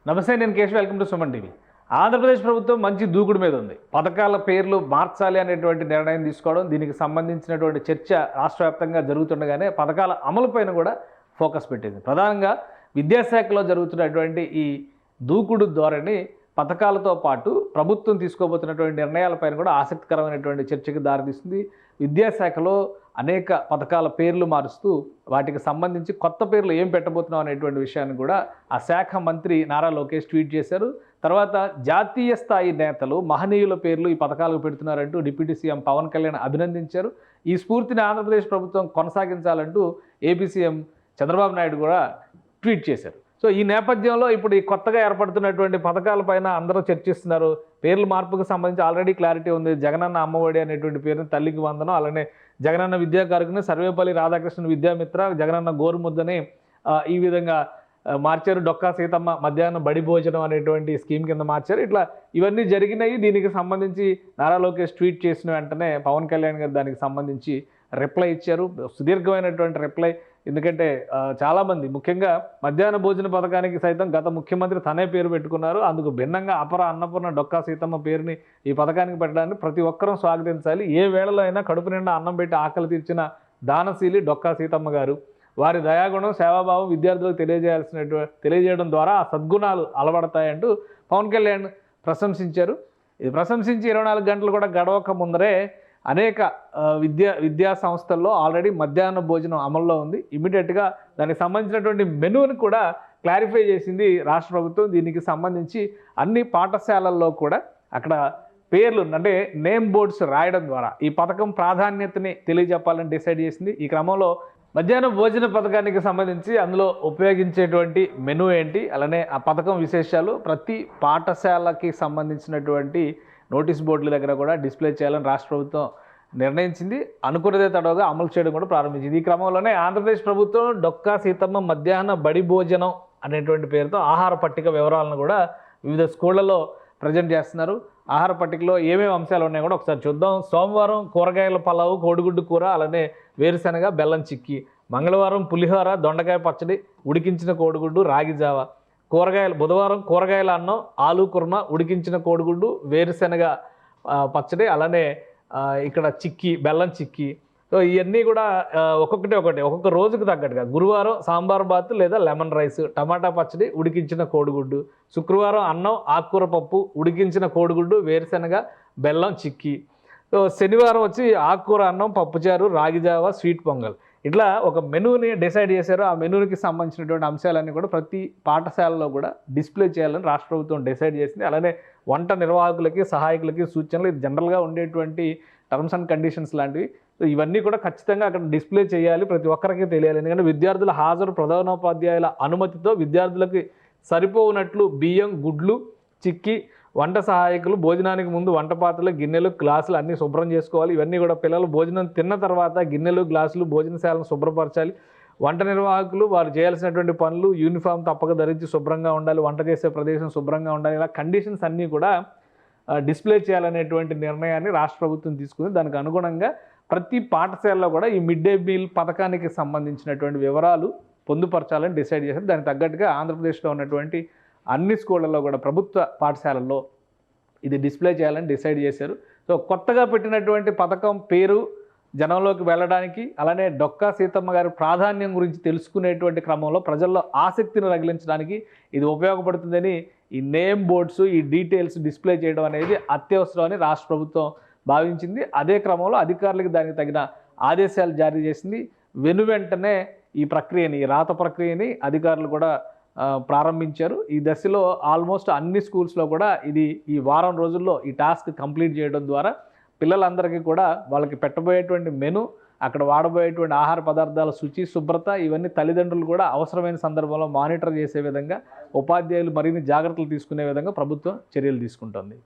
నమస్తే, నేను Keshav. Welcome to Suman TV. Andhra Pradesh ప్రభుత్వం మంచి దూకుడు మీద ఉంది. పథకాల పేర్లు మార్చాలి అనేటువంటి నిర్ణయం తీసుకోవడం, దీనికి సంబంధించినటువంటి చర్చ రాష్ట్ర వ్యాప్తంగా జరుగుతుండగానే పథకాల అమలుపైన కూడా ఫోకస్ పెట్టింది. ప్రధానంగా విద్యాశాఖలో జరుగుతున్నటువంటి ఈ దూకుడు ధోరణి పథకాలతో పాటు ప్రభుత్వం తీసుకోబోతున్నటువంటి నిర్ణయాలపైన కూడా ఆసక్తికరమైనటువంటి చర్చకు దారితీస్తుంది. విద్యాశాఖలో అనేక పథకాల పేర్లు మారుస్తూ వాటికి సంబంధించి కొత్త పేర్లు ఏం పెట్టబోతున్నాం అనేటువంటి విషయాన్ని కూడా ఆ శాఖ మంత్రి నారా లోకేష్ ట్వీట్ చేశారు. తర్వాత జాతీయ స్థాయి నేతలు, మహనీయుల పేర్లు ఈ పథకాలకు పెడుతున్నారంటూ డిప్యూటీ సీఎం పవన్ కళ్యాణ్ అభినందించారు. ఈ స్ఫూర్తిని ఆంధ్రప్రదేశ్ ప్రభుత్వం కొనసాగించాలంటూ ఏపీ సీఎం చంద్రబాబు నాయుడు కూడా ట్వీట్ చేశారు. సో ఈ నేపథ్యంలో ఇప్పుడు ఈ కొత్తగా ఏర్పడుతున్నటువంటి పథకాలపైన అందరూ చర్చిస్తున్నారు. పేర్ల మార్పుకు సంబంధించి ఆల్రెడీ క్లారిటీ ఉంది. జగనన్న అమ్మఒడి అనేటువంటి పేరుని తల్లికి వందనం, అలానే జగనన్న విద్యా కారకుని సర్వేపల్లి రాధాకృష్ణ విద్యామిత్ర, జగనన్న గోరుముద్దని ఈ విధంగా మార్చారు. డొక్కా సీతమ్మ మధ్యాహ్నం బడి భోజనం అనేటువంటి స్కీమ్ కింద మార్చారు. ఇట్లా ఇవన్నీ జరిగినాయి. దీనికి సంబంధించి నారా లోకేష్ ట్వీట్ చేసిన వెంటనే పవన్ కళ్యాణ్ గారు దానికి సంబంధించి రిప్లై ఇచ్చారు. సుదీర్ఘమైనటువంటి రిప్లై. ఎందుకంటే చాలామంది, ముఖ్యంగా మధ్యాహ్న భోజన పథకానికి సైతం గత ముఖ్యమంత్రి తనే పేరు పెట్టుకున్నారు. అందుకు భిన్నంగా అపర అన్నపూర్ణ డొక్కా సీతమ్మ పేరుని ఈ పథకానికి పెట్టడాన్ని ప్రతి ఒక్కరూ స్వాగతించాలి. ఏ వేళలో అయినా కడుపు నిండా అన్నం పెట్టి ఆకలి తీర్చిన దానశీలి డొక్కా సీతమ్మ గారు. వారి దయాగుణం, సేవాభావం విద్యార్థులకు తెలియజేయడం ద్వారా ఆ సద్గుణాలు అలవడతాయంటూ పవన్ కళ్యాణ్ ప్రశంసించారు. ఇది ప్రశంసించి 24 గంటలు కూడా గడవక ముందరే అనేక విద్యా సంస్థల్లో ఆల్రెడీ మధ్యాహ్న భోజనం అమల్లో ఉంది. ఇమీడియట్గా దానికి సంబంధించినటువంటి మెనూని కూడా క్లారిఫై చేసింది రాష్ట్ర ప్రభుత్వం. దీనికి సంబంధించి అన్ని పాఠశాలల్లో కూడా అక్కడ పేర్లు, అంటే నేమ్ బోర్డ్స్ రాయడం ద్వారా ఈ పథకం ప్రాధాన్యతని తెలియజెప్పాలని డిసైడ్ చేసింది. ఈ క్రమంలో మధ్యాహ్న భోజన పథకానికి సంబంధించి అందులో ఉపయోగించేటువంటి మెనూ ఏంటి, అలానే ఆ పథకం విశేషాలు ప్రతి పాఠశాలకి సంబంధించినటువంటి నోటీస్ బోర్డుల దగ్గర కూడా డిస్ప్లే చేయాలని రాష్ట్ర ప్రభుత్వం నిర్ణయించింది. అనుకున్నదే తడవగా అమలు చేయడం కూడా ప్రారంభించింది. ఈ క్రమంలోనే ఆంధ్రప్రదేశ్ ప్రభుత్వం డొక్కా సీతమ్మ మధ్యాహ్న బడి భోజనం అనేటువంటి పేరుతో ఆహార పట్టిక వివరాలను కూడా వివిధ స్కూళ్లలో ప్రజెంట్ చేస్తున్నారు. ఆహార పట్టికలో ఏమేమి అంశాలు ఉన్నాయో కూడా ఒకసారి చూద్దాం. సోమవారం కూరగాయల పలావు, కోడిగుడ్డు కూర, అలానే వేరుశనగ బెల్లం చిక్కీ. మంగళవారం పులిహోర, దొండకాయ పచ్చడి, ఉడికించిన కోడిగుడ్డు, రాగి జావ. బుధవారం కూరగాయల అన్నం, ఆలు కుర్మా, ఉడికించిన కోడిగుడ్డు, వేరుశనగ పచ్చడి, అలానే ఇక్కడ చిక్కీ, బెల్లం చిక్కీ. సో ఇవన్నీ కూడా ఒక్కొక్క రోజుకు తగ్గట్టుగా. గురువారం సాంబార్ బాత్ లేదా లెమన్ రైస్, టమాటా పచ్చడి, ఉడికించిన కోడిగుడ్డు. శుక్రవారం అన్నం, ఆకుకూర పప్పు, ఉడికించిన కోడిగుడ్డు, వేరుశనగ బెల్లం చిక్కీ. సో శనివారం వచ్చి ఆకుకూర అన్నం, పప్పుచారు, రాగిజావ, స్వీట్ పొంగల్. ఇట్లా ఒక మెనూని డిసైడ్ చేశారు. ఆ మెనూకి సంబంధించినటువంటి అంశాలన్నీ కూడా ప్రతి పాఠశాలలో కూడా డిస్ప్లే చేయాలని రాష్ట్ర ప్రభుత్వం డిసైడ్ చేసింది. అలానే వంట నిర్వాహకులకి, సహాయకులకి సూచనలు, ఇది జనరల్గా ఉండేటువంటి టర్మ్స్ అండ్ కండిషన్స్ లాంటివి. సో ఇవన్నీ కూడా ఖచ్చితంగా అక్కడ డిస్ప్లే చేయాలి, ప్రతి ఒక్కరికి తెలియాలి. ఎందుకంటే విద్యార్థుల హాజరు ప్రధానోపాధ్యాయుల అనుమతితో విద్యార్థులకి సరిపోనట్లు బియ్యం, గుడ్లు, చిక్కీ, వంట సహాయకులు భోజనానికి ముందు వంట పాత్రలు, గిన్నెలు, గ్లాసులు అన్నీ శుభ్రం చేసుకోవాలి. ఇవన్నీ కూడా పిల్లలు భోజనం తిన్న తర్వాత గిన్నెలు, గ్లాసులు, భోజనశాలను శుభ్రపరచాలి. వంట నిర్వాహకులు వారు చేయాల్సినటువంటి పనులు, యూనిఫామ్ తప్పక ధరించి శుభ్రంగా ఉండాలి. వంట చేసే ప్రదేశం శుభ్రంగా ఉండాలి. ఇలా కండిషన్స్ అన్నీ కూడా డిస్ప్లే చేయాలనేటువంటి నిర్ణయాన్ని రాష్ట్ర ప్రభుత్వం తీసుకుంది. దానికి అనుగుణంగా ప్రతి పాఠశాలలో కూడా ఈ మిడ్ డే మీల్ పథకానికి సంబంధించినటువంటి వివరాలు పొందుపరచాలని డిసైడ్ చేశారు. దానికి తగ్గట్టుగా ఆంధ్రప్రదేశ్లో ఉన్నటువంటి అన్ని స్కూళ్ళల్లో కూడా ప్రభుత్వ పాఠశాలల్లో ఇది డిస్ప్లే చేయాలని డిసైడ్ చేశారు. సో కొత్తగా పెట్టినటువంటి పథకం పేరు జనంలోకి వెళ్ళడానికి, అలానే డొక్కా సీతమ్మ గారి ప్రాధాన్యం గురించి తెలుసుకునేటువంటి క్రమంలో ప్రజల్లో ఆసక్తిని రగిలించడానికి ఇది ఉపయోగపడుతుందని ఈ నేమ్ బోర్డ్స్, ఈ డీటెయిల్స్ డిస్ప్లే చేయడం అనేది అత్యవసరమని రాష్ట్ర ప్రభుత్వం భావించింది. అదే క్రమంలో అధికారులకు దానికి తగిన ఆదేశాలు జారీ చేసింది. వెంటనే ఈ ప్రక్రియని, ఈ రాత ప్రక్రియని అధికారులు కూడా ప్రారంభించారు. ఈ దశలో ఆల్మోస్ట్ అన్ని స్కూల్స్లో కూడా ఈ వారం రోజుల్లో ఈ టాస్క్ కంప్లీట్ చేయడం ద్వారా పిల్లలందరికీ కూడా వాళ్ళకి పెట్టబోయేటువంటి మెను, అక్కడ వాడబోయేటువంటి ఆహార పదార్థాల శుచి, శుభ్రత, ఇవన్నీ తల్లిదండ్రులు కూడా అవసరమైన సందర్భంలో మానిటర్ చేసే విధంగా, ఉపాధ్యాయులు మరిన్ని జాగ్రత్తలు తీసుకునే విధంగా ప్రభుత్వం చర్యలు తీసుకుంటుంది.